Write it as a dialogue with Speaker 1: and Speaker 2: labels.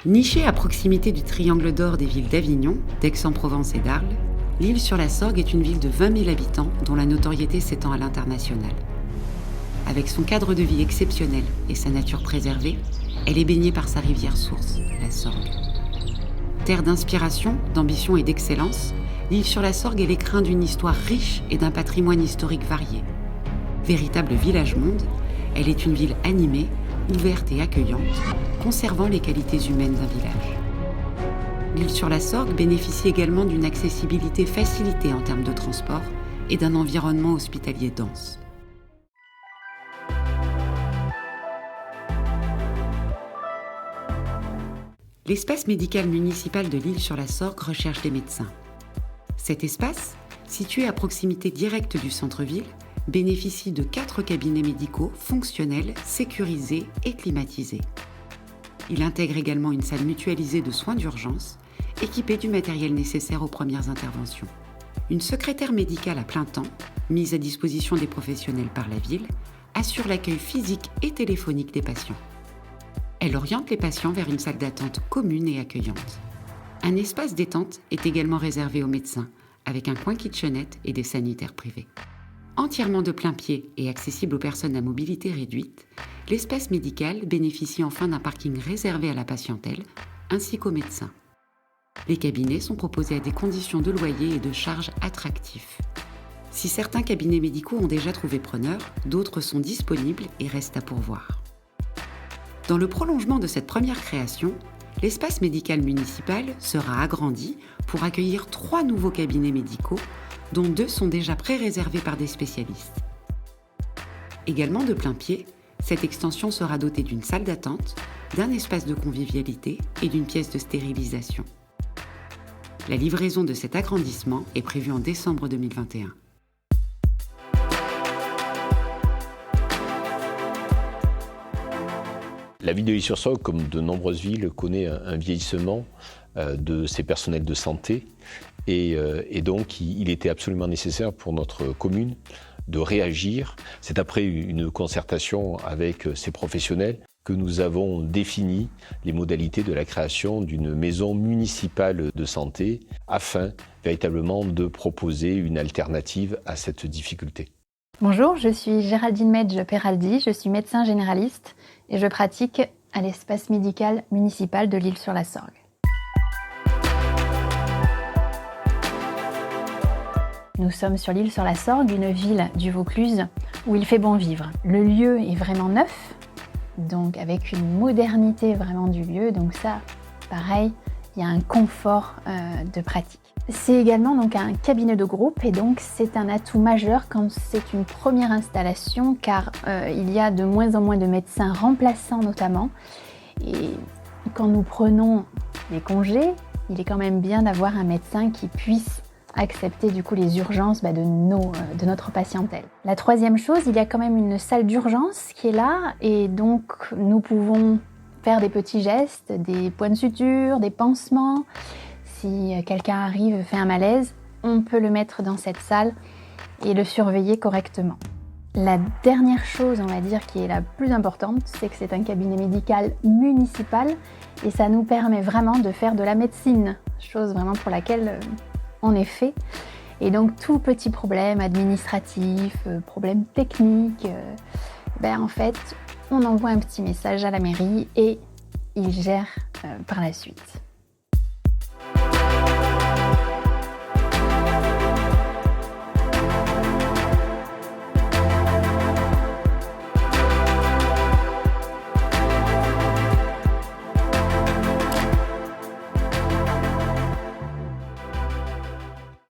Speaker 1: Nichée à proximité du triangle d'or des villes d'Avignon, d'Aix-en-Provence et d'Arles, l'Isle-sur-la-Sorgue est une ville de 20 000 habitants dont la notoriété s'étend à l'international. Avec son cadre de vie exceptionnel et sa nature préservée, elle est baignée par sa rivière source, la Sorgue. Terre d'inspiration, d'ambition et d'excellence, l'Isle-sur-la-Sorgue est l'écrin d'une histoire riche et d'un patrimoine historique varié. Véritable village-monde, elle est une ville animée, ouverte et accueillante, conservant les qualités humaines d'un village. L'Isle-sur-la-Sorgue bénéficie également d'une accessibilité facilitée en termes de transport et d'un environnement hospitalier dense. L'espace médical municipal de l'Isle-sur-la-Sorgue recherche des médecins. Cet espace, situé à proximité directe du centre-ville, bénéficie de 4 cabinets médicaux fonctionnels, sécurisés et climatisés. Il intègre également une salle mutualisée de soins d'urgence, équipée du matériel nécessaire aux premières interventions. Une secrétaire médicale à plein temps, mise à disposition des professionnels par la ville, assure l'accueil physique et téléphonique des patients. Elle oriente les patients vers une salle d'attente commune et accueillante. Un espace détente est également réservé aux médecins, avec un coin kitchenette et des sanitaires privés. Entièrement de plain-pied et accessible aux personnes à mobilité réduite, l'espace médical bénéficie enfin d'un parking réservé à la patientèle, ainsi qu'aux médecins. Les cabinets sont proposés à des conditions de loyer et de charges attractifs. Si certains cabinets médicaux ont déjà trouvé preneur, d'autres sont disponibles et restent à pourvoir. Dans le prolongement de cette première création, l'espace médical municipal sera agrandi pour accueillir 3 nouveaux cabinets médicaux, dont 2 sont déjà pré-réservés par des spécialistes. Également de plain-pied, cette extension sera dotée d'une salle d'attente, d'un espace de convivialité et d'une pièce de stérilisation. La livraison de cet agrandissement est prévue en décembre 2021.
Speaker 2: La ville de l'Isle-sur-la-Sorgue, comme de nombreuses villes, connaît un vieillissement de ses personnels de santé. Et donc, il était absolument nécessaire pour notre commune de réagir. C'est après une concertation avec ces professionnels que nous avons défini les modalités de la création d'une maison municipale de santé afin véritablement de proposer une alternative à cette difficulté.
Speaker 3: Bonjour, je suis Géraldine Medj-Peraldi, je suis médecin généraliste et je pratique à l'espace médical municipal de l'Isle-sur-la-Sorgue. Nous sommes sur l'Isle-sur-la-Sorgue, une ville du Vaucluse où il fait bon vivre. Le lieu est vraiment neuf, donc avec une modernité vraiment du lieu, donc ça, pareil, il y a un confort de pratique. C'est également donc un cabinet de groupe et donc c'est un atout majeur quand c'est une première installation car il y a de moins en moins de médecins remplaçants notamment et quand nous prenons les congés, il est quand même bien d'avoir un médecin qui puisse accepter du coup les urgences de notre patientèle. La troisième chose, il y a quand même une salle d'urgence qui est là et donc nous pouvons faire des petits gestes, des points de suture, des pansements. Si quelqu'un arrive, fait un malaise, on peut le mettre dans cette salle et le surveiller correctement. La dernière chose, on va dire, qui est la plus importante, c'est que c'est un cabinet médical municipal et ça nous permet vraiment de faire de la médecine, chose vraiment pour laquelle on est fait. Et donc tout petit problème administratif, problème technique, en fait, on envoie un petit message à la mairie et ils gèrent par la suite.